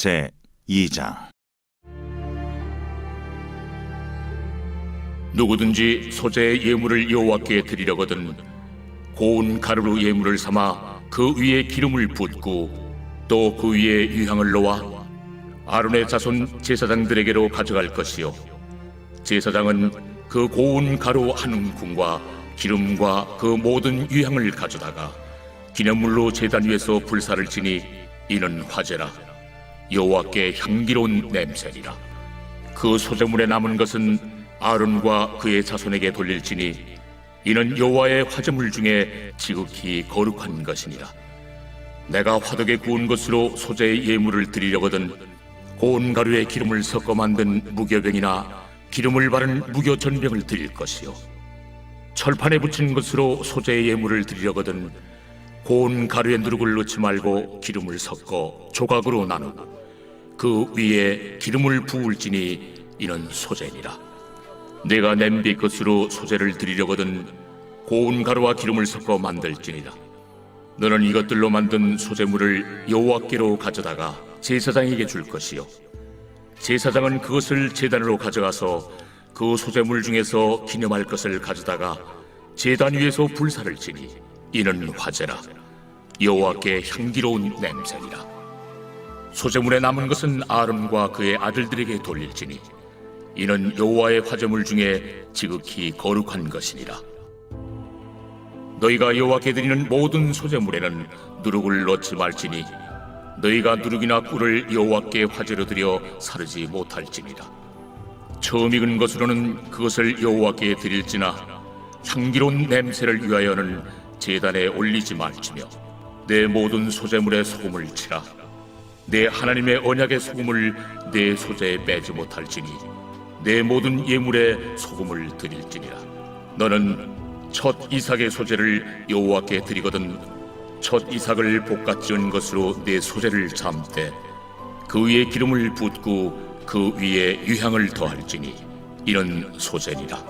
제 2장. 누구든지 소재의 예물을 여호와께 드리려거든 고운 가루로 예물을 삼아 그 위에 기름을 붓고 또 그 위에 유향을 놓아 아론의 자손 제사장들에게로 가져갈 것이요, 제사장은 그 고운 가루 한 움큼과 기름과 그 모든 유향을 가져다가 기념물로 제단 위에서 불사를 지니 이는 화제라. 여호와께 향기로운 냄새니라. 그 소재물에 남은 것은 아론과 그의 자손에게 돌릴지니 이는 여호와의 화제물 중에 지극히 거룩한 것이니라. 내가 화덕에 구운 것으로 소재의 예물을 드리려거든 고운 가루에 기름을 섞어 만든 무교병이나 기름을 바른 무교전병을 드릴 것이요, 철판에 붙인 것으로 소재의 예물을 드리려거든 고운 가루에 누룩을 넣지 말고 기름을 섞어 조각으로 나누고 그 위에 기름을 부을지니 이는 소재니라. 내가 냄비 것으로 소재를 드리려거든 고운 가루와 기름을 섞어 만들지니라. 너는 이것들로 만든 소재물을 여호와께로 가져다가 제사장에게 줄 것이요, 제사장은 그것을 제단으로 가져가서 그 소재물 중에서 기념할 것을 가져다가 제단 위에서 불사를 지니 이는 화제라. 여호와께 향기로운 냄새니라. 소재물에 남은 것은 아론과 그의 아들들에게 돌릴지니 이는 여호와의 화제물 중에 지극히 거룩한 것이니라. 너희가 여호와께 드리는 모든 소재물에는 누룩을 넣지 말지니 너희가 누룩이나 꿀을 여호와께 화제로 드려 사르지 못할지니라. 처음 익은 것으로는 그것을 여호와께 드릴지나 향기로운 냄새를 위하여는 제단에 올리지 말지며 내 모든 소재물에 소금을 치라. 내 하나님의 언약의 소금을 내 소재에 빼지 못할지니 내 모든 예물에 소금을 드릴지니라. 너는 첫 이삭의 소재를 여호와께 드리거든 첫 이삭을 볶아 지은 것으로 내 소재를 잠때 그 위에 기름을 붓고 그 위에 유향을 더할지니 이는 소재니라.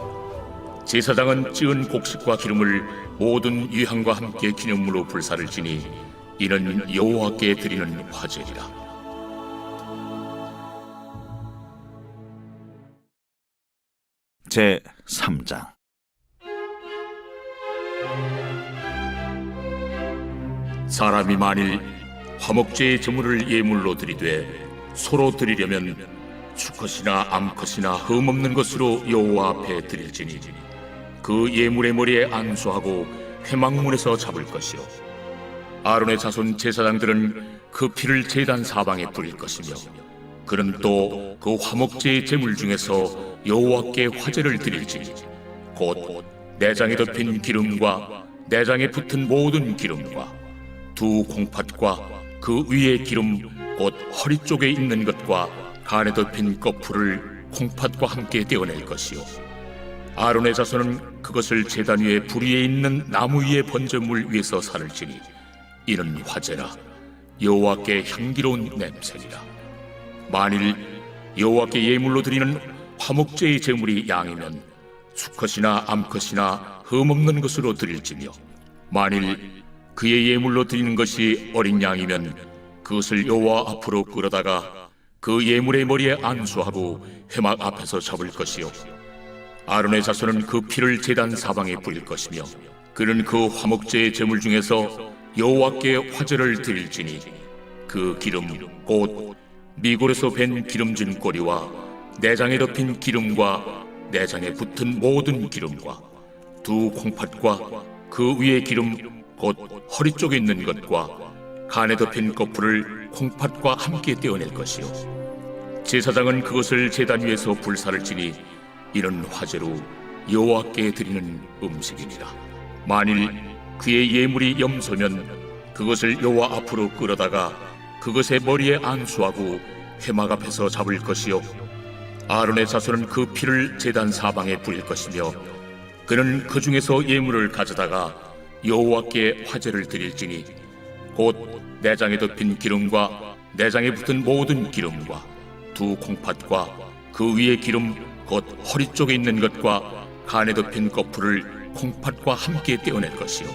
제사장은 찌은 곡식과 기름을 모든 유향과 함께 기념물로 불사를 지니 이는 여호와께 드리는 화제니라. 제 3장. 사람이 만일 화목제의 제물을 예물로 드리되 소로 드리려면 수컷이나 암컷이나 흠없는 것으로 여호와 앞에 드릴지니 그 예물의 머리에 안수하고 회막문에서 잡을 것이요, 아론의 자손 제사장들은 그 피를 제단 사방에 뿌릴 것이며 그는 또 그 화목제의 제물 중에서 여호와께 화제를 드릴지니 곧 내장에 덮인 기름과 내장에 붙은 모든 기름과 두 콩팥과 그 위에 기름 곧 허리 쪽에 있는 것과 간에 덮인 거풀을 콩팥과 함께 떼어낼 것이요, 아론의 자손은 그것을 제단 위에 불 위에 있는 나무 위에 번제물 위에서 사를지니 이는 화제라. 여호와께 향기로운 냄새니라. 만일 여호와께 예물로 드리는 화목제의 제물이 양이면 수컷이나 암컷이나 흠없는 것으로 드릴지며 만일 그의 예물로 드리는 것이 어린 양이면 그것을 여호와 앞으로 끌어다가 그 예물의 머리에 안수하고 회막 앞에서 잡을 것이요, 아론의 자손은 그 피를 제단 사방에 뿌릴 것이며 그는 그 화목제의 제물 중에서 여호와께 화제를 드릴지니 그 기름 곧 미골에서 밴 기름진 꼬리와 내장에 덮인 기름과 내장에 붙은 모든 기름과 두 콩팥과 그 위에 기름 곧 허리 쪽에 있는 것과 간에 덮인 거풀을 콩팥과 함께 떼어낼 것이요, 제사장은 그것을 제단 위에서 불사를 지니 이는 화제로 여호와께 드리는 음식이니라. 만일 그의 예물이 염소면 그것을 여호와 앞으로 끌어다가 그것의 머리에 안수하고 회막 앞에서 잡을 것이요, 아론의 자손은 그 피를 제단 사방에 뿌릴 것이며 그는 그 중에서 예물을 가져다가 여호와께 화제를 드릴지니 곧 내장에 덮인 기름과 내장에 붙은 모든 기름과 두 콩팥과 그 위에 기름 곧 허리 쪽에 있는 것과 간에 덮인 거풀을 콩팥과 함께 떼어낼 것이요,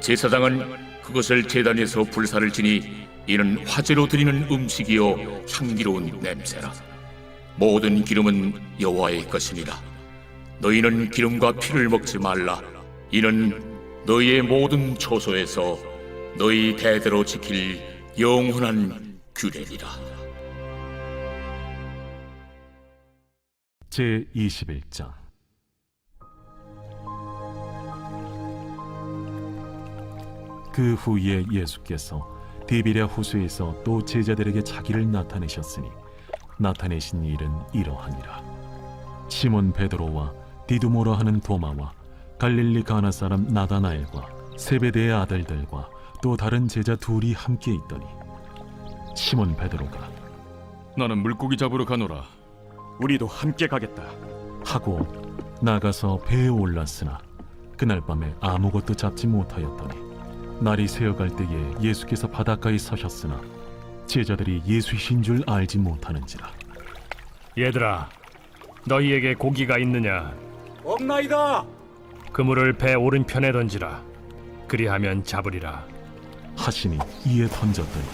제사장은 그것을 제단 위에서 불사를 지니 이는 화제로 드리는 음식이요 향기로운 냄새라. 모든 기름은 여호와의 것이니라. 너희는 기름과 피를 먹지 말라. 이는 너희의 모든 처소에서 너희 대대로 지킬 영원한 규례니라. 제21장. 그 후에 예수께서 디비랴 호수에서 또 제자들에게 자기를 나타내셨으니 나타내신 일은 이러하니라. 시몬 베드로와 디두모라 하는 도마와 갈릴리 가나 사람 나다나엘과 세베대의 아들들과 또 다른 제자 둘이 함께 있더니 시몬 베드로가 나는 물고기 잡으러 가노라. 우리도 함께 가겠다. 하고 나가서 배에 올랐으나 그날 밤에 아무것도 잡지 못하였더니 날이 새어갈 때에 예수께서 바닷가에 서셨으나 제자들이 예수이신 줄 알지 못하는지라. 얘들아, 너희에게 고기가 있느냐? 없나이다. 그물을 배 오른편에 던지라. 그리하면 잡으리라. 하시니 이에 던졌더니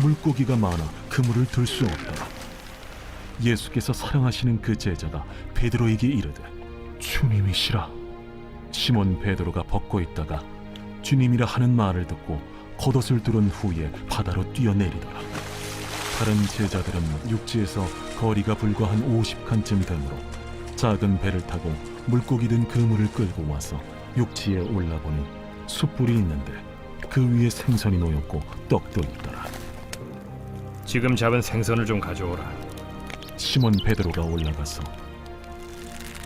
물고기가 많아 그물을 들 수 없더라. 예수께서 사랑하시는 그 제자가 베드로에게 이르되 주님이시라. 시몬 베드로가 벗고 있다가 주님이라 하는 말을 듣고 겉옷을 두른 후에 바다로 뛰어내리더라. 다른 제자들은 육지에서 거리가 불과 한 50칸쯤 되므로 작은 배를 타고 물고기 든 그물을 끌고 와서 육지에 올라보니 숯불이 있는데 그 위에 생선이 놓였고 떡도 있더라. 지금 잡은 생선을 좀 가져오라. 시몬 베드로가 올라가서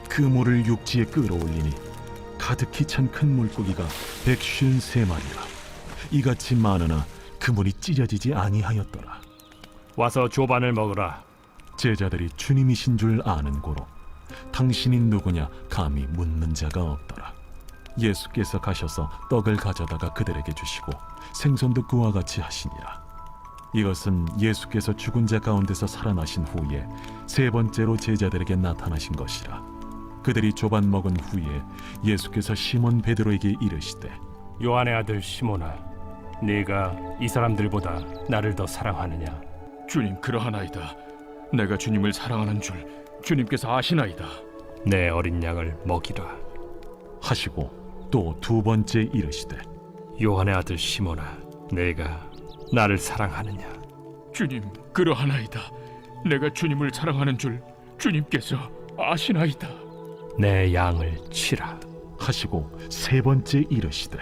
그물을 육지에 끌어올리니 가득히 찬 큰 물고기가 153마리라. 이같이 많으나 그물이 찢어지지 아니하였더라. 와서 조반을 먹으라. 제자들이 주님이신 줄 아는 고로 당신이 누구냐 감히 묻는 자가 없더라. 예수께서 가셔서 떡을 가져다가 그들에게 주시고 생선도 그와 같이 하시니라. 이것은 예수께서 죽은 자 가운데서 살아나신 후에 세 번째로 제자들에게 나타나신 것이라. 그들이 조반 먹은 후에 예수께서 시몬 베드로에게 이르시되 요한의 아들 시몬아, 네가 이 사람들보다 나를 더 사랑하느냐? 주님, 그러하나이다. 내가 주님을 사랑하는 줄 주님께서 아시나이다. 내 어린 양을 먹이라. 하시고 또 두 번째 이르시되 요한의 아들 시몬아, 네가 나를 사랑하느냐? 주님, 그러하나이다. 내가 주님을 사랑하는 줄 주님께서 아시나이다. 내 양을 치라. 하시고 세 번째 이르시되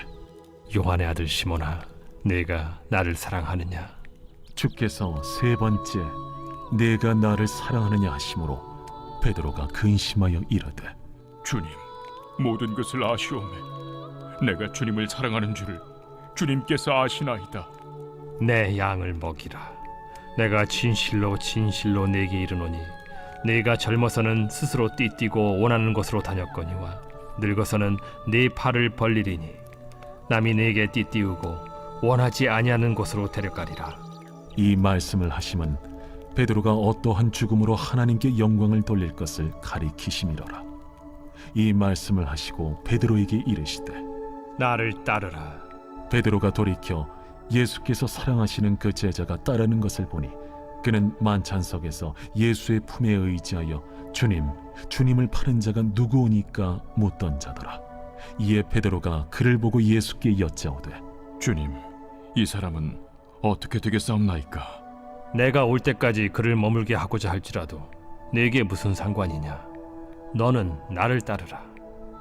요한의 아들 시몬아, 네가 나를 사랑하느냐? 주께서 세 번째 내가 나를 사랑하느냐 하심으로 베드로가 근심하여 이르되 주님, 모든 것을 아시오매. 내가 주님을 사랑하는 줄을 주님께서 아시나이다. 내 양을 먹이라. 내가 진실로 진실로 네게 이르노니 네가 젊어서는 스스로 띠뛰고 원하는 곳으로 다녔거니와 늙어서는 네 팔을 벌리리니 남이 네게 띠띠우고 원하지 아니하는 곳으로 데려가리라. 이 말씀을 하심은 베드로가 어떠한 죽음으로 하나님께 영광을 돌릴 것을 가리키심이로라. 이 말씀을 하시고 베드로에게 이르시되 나를 따르라. 베드로가 돌이켜 예수께서 사랑하시는 그 제자가 따르는 것을 보니 그는 만찬석에서 예수의 품에 의지하여 주님을 파는 자가 누구오니까 묻던 자더라. 이에 베드로가 그를 보고 예수께 여짜오되 주님, 이 사람은 어떻게 되겠사옵나이까? 내가 올 때까지 그를 머물게 하고자 할지라도 네게 무슨 상관이냐? 너는 나를 따르라.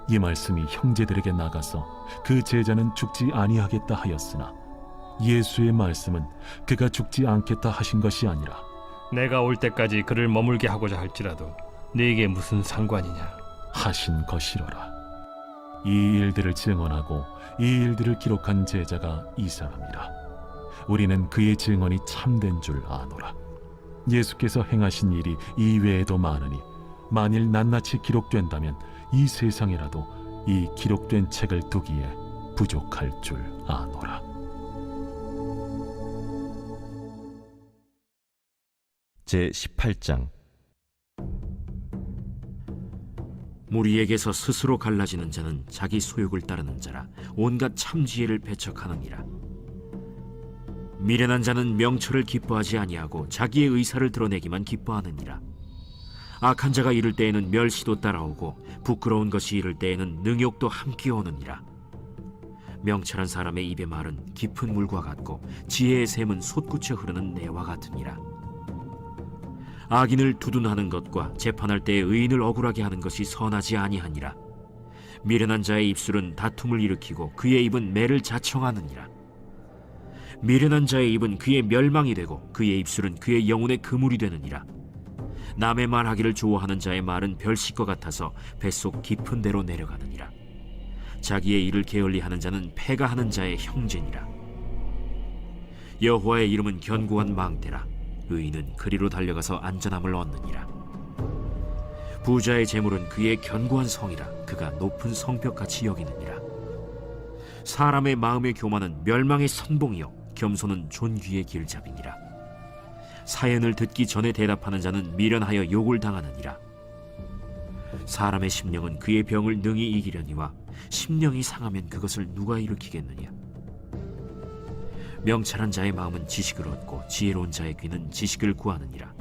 이 말씀이 형제들에게 나가서 그 제자는 죽지 아니하겠다 하였으나 예수의 말씀은 그가 죽지 않겠다 하신 것이 아니라 내가 올 때까지 그를 머물게 하고자 할지라도 네게 무슨 상관이냐? 하신 것이로라. 이 일들을 증언하고 이 일들을 기록한 제자가 이 사람이라. 우리는 그의 증언이 참된 줄 아노라. 예수께서 행하신 일이 이외에도 많으니 만일 낱낱이 기록된다면 이 세상이라도 이 기록된 책을 두기에 부족할 줄 아노라. 제18장. 무리에게서 스스로 갈라지는 자는 자기 소욕을 따르는 자라 온갖 참지혜를 배척하느니라. 미련한 자는 명철을 기뻐하지 아니하고 자기의 의사를 드러내기만 기뻐하느니라. 악한 자가 이를 때에는 멸시도 따라오고 부끄러운 것이 이를 때에는 능욕도 함께 오느니라. 명철한 사람의 입의 말은 깊은 물과 같고 지혜의 샘은 솟구쳐 흐르는 내와 같으니라. 악인을 두둔하는 것과 재판할 때에 의인을 억울하게 하는 것이 선하지 아니하니라. 미련한 자의 입술은 다툼을 일으키고 그의 입은 매를 자청하느니라. 미련한 자의 입은 그의 멸망이 되고 그의 입술은 그의 영혼의 그물이 되느니라. 남의 말하기를 좋아하는 자의 말은 별식과 같아서 뱃속 깊은 데로 내려가느니라. 자기의 일을 게을리하는 자는 패가하는 자의 형제니라. 여호와의 이름은 견고한 망대라. 의인은 그리로 달려가서 안전함을 얻느니라. 부자의 재물은 그의 견고한 성이라. 그가 높은 성벽같이 여기느니라. 사람의 마음의 교만은 멸망의 선봉이요 겸손은 존귀의 길잡이니라. 사연을 듣기 전에 대답하는 자는 미련하여 욕을 당하느니라. 사람의 심령은 그의 병을 능히 이기려니와 심령이 상하면 그것을 누가 일으키겠느냐. 명철한 자의 마음은 지식을 얻고 지혜로운 자의 귀는 지식을 구하느니라.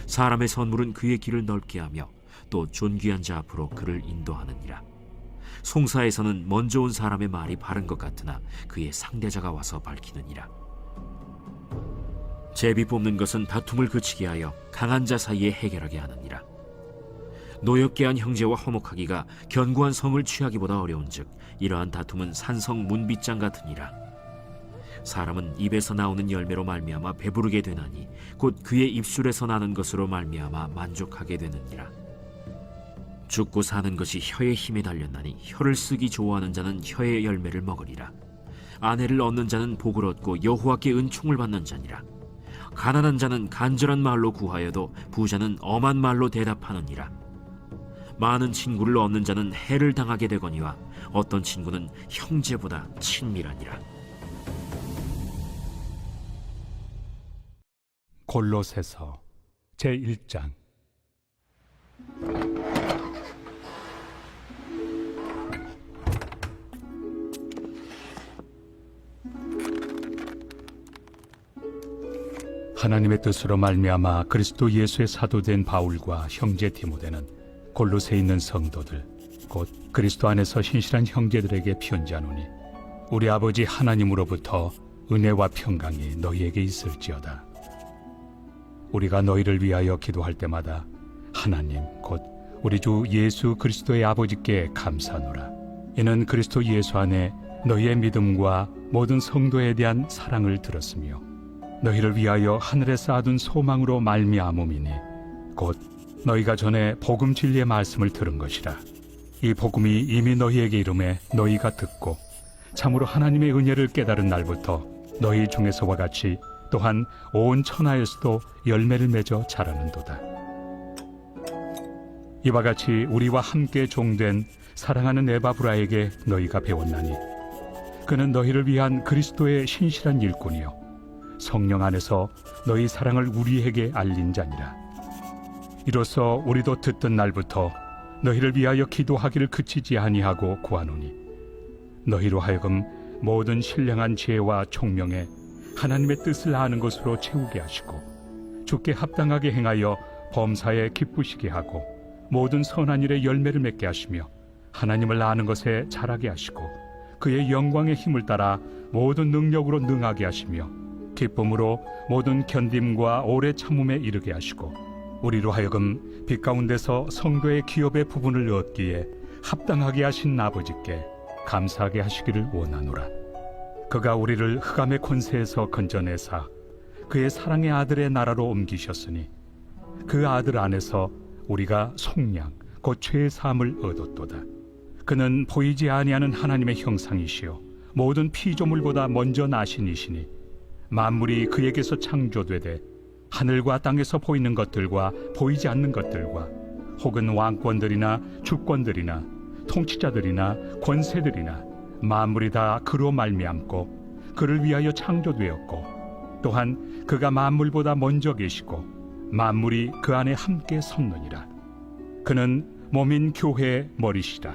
사람의 선물은 그의 길을 넓게 하며 또 존귀한 자 앞으로 그를 인도하느니라. 송사에서는 먼저 온 사람의 말이 바른 것 같으나 그의 상대자가 와서 밝히느니라. 제비 뽑는 것은 다툼을 그치게 하여 강한 자 사이에 해결하게 하느니라. 노엽게 한 형제와 화목하기가 견고한 성을 취하기보다 어려운즉 이러한 다툼은 산성 문빗장 같으니라. 사람은 입에서 나오는 열매로 말미암아 배부르게 되나니 곧 그의 입술에서 나는 것으로 말미암아 만족하게 되느니라. 죽고 사는 것이 혀의 힘에 달렸나니 혀를 쓰기 좋아하는 자는 혀의 열매를 먹으리라. 아내를 얻는 자는 복을 얻고 여호와께 은총을 받는 자니라. 가난한 자는 간절한 말로 구하여도 부자는 엄한 말로 대답하느니라. 많은 친구를 얻는 자는 해를 당하게 되거니와 어떤 친구는 형제보다 친밀하니라. 골로새서 제1장. 하나님의 뜻으로 말미암아 그리스도 예수의 사도된 바울과 형제 디모데는 골로새에 있는 성도들 곧 그리스도 안에서 신실한 형제들에게 편지하노니 우리 아버지 하나님으로부터 은혜와 평강이 너희에게 있을지어다. 우리가 너희를 위하여 기도할 때마다 하나님 곧 우리 주 예수 그리스도의 아버지께 감사하노라. 이는 그리스도 예수 안에 너희의 믿음과 모든 성도에 대한 사랑을 들었으며 너희를 위하여 하늘에 쌓아둔 소망으로 말미암음이니 곧 너희가 전에 복음 진리의 말씀을 들은 것이라. 이 복음이 이미 너희에게 이름에 너희가 듣고 참으로 하나님의 은혜를 깨달은 날부터 너희 중에서와 같이 또한 온 천하에서도 열매를 맺어 자라는도다. 이와 같이 우리와 함께 종된 사랑하는 에바브라에게 너희가 배웠나니 그는 너희를 위한 그리스도의 신실한 일꾼이요 성령 안에서 너희 사랑을 우리에게 알린 자니라. 이로써 우리도 듣던 날부터 너희를 위하여 기도하기를 그치지 아니하고 구하노니 너희로 하여금 모든 신령한 지혜와 총명에 하나님의 뜻을 아는 것으로 채우게 하시고 주께 합당하게 행하여 범사에 기쁘시게 하고 모든 선한 일에 열매를 맺게 하시며 하나님을 아는 것에 자라게 하시고 그의 영광의 힘을 따라 모든 능력으로 능하게 하시며 기쁨으로 모든 견딤과 오래 참음에 이르게 하시고 우리로 하여금 빛 가운데서 성도의 기업의 부분을 얻기에 합당하게 하신 아버지께 감사하게 하시기를 원하노라. 그가 우리를 흑암의 권세에서 건져내사 그의 사랑의 아들의 나라로 옮기셨으니 그 아들 안에서 우리가 속량 곧 죄의 사함을 얻었도다. 그는 보이지 아니하는 하나님의 형상이시요 모든 피조물보다 먼저 나신 이시니 만물이 그에게서 창조되되 하늘과 땅에서 보이는 것들과 보이지 않는 것들과 혹은 왕권들이나 주권들이나 통치자들이나 권세들이나 만물이 다 그로 말미암고 그를 위하여 창조되었고 또한 그가 만물보다 먼저 계시고 만물이 그 안에 함께 섰느니라. 그는 몸인 교회의 머리시라.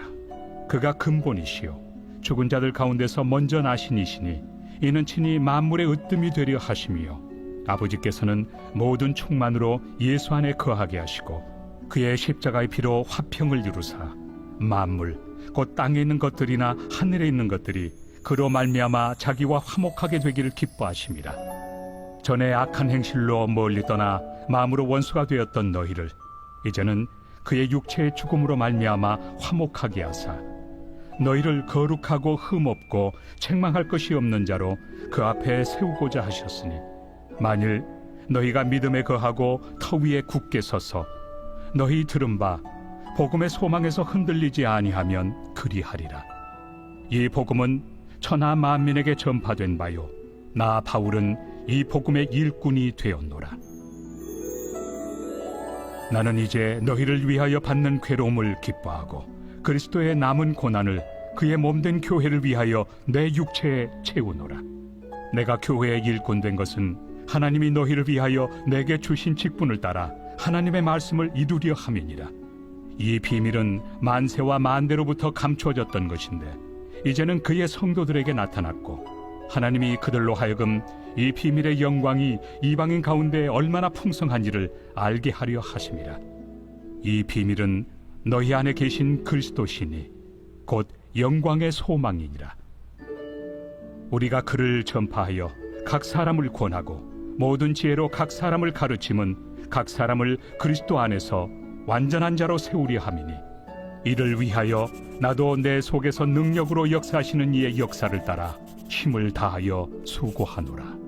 그가 근본이시요 죽은 자들 가운데서 먼저 나신 이시니 이는 친히 만물의 으뜸이 되려 하심이요 아버지께서는 모든 충만으로 예수 안에 거하게 하시고 그의 십자가의 피로 화평을 이루사 만물 곧 땅에 있는 것들이나 하늘에 있는 것들이 그로 말미암아 자기와 화목하게 되기를 기뻐하심이라. 전에 악한 행실로 멀리 떠나 마음으로 원수가 되었던 너희를 이제는 그의 육체의 죽음으로 말미암아 화목하게 하사 너희를 거룩하고 흠없고 책망할 것이 없는 자로 그 앞에 세우고자 하셨으니 만일 너희가 믿음에 거하고 터 위에 굳게 서서 너희 들은 바 복음의 소망에서 흔들리지 아니하면 그리하리라. 이 복음은 천하 만민에게 전파된 바요 나 바울은 이 복음의 일꾼이 되었노라. 나는 이제 너희를 위하여 받는 괴로움을 기뻐하고 그리스도의 남은 고난을 그의 몸된 교회를 위하여 내 육체에 채우노라. 내가 교회의 일꾼 된 것은 하나님이 너희를 위하여 내게 주신 직분을 따라 하나님의 말씀을 이루려 함이니라. 이 비밀은 만세와 만대로부터 감추어졌던 것인데 이제는 그의 성도들에게 나타났고 하나님이 그들로 하여금 이 비밀의 영광이 이방인 가운데 얼마나 풍성한지를 알게 하려 하심이라. 이 비밀은 너희 안에 계신 그리스도시니 곧 영광의 소망이니라. 우리가 그를 전파하여 각 사람을 권하고 모든 지혜로 각 사람을 가르침은 각 사람을 그리스도 안에서 완전한 자로 세우려 함이니 이를 위하여 나도 내 속에서 능력으로 역사하시는 이의 역사를 따라 힘을 다하여 수고하노라.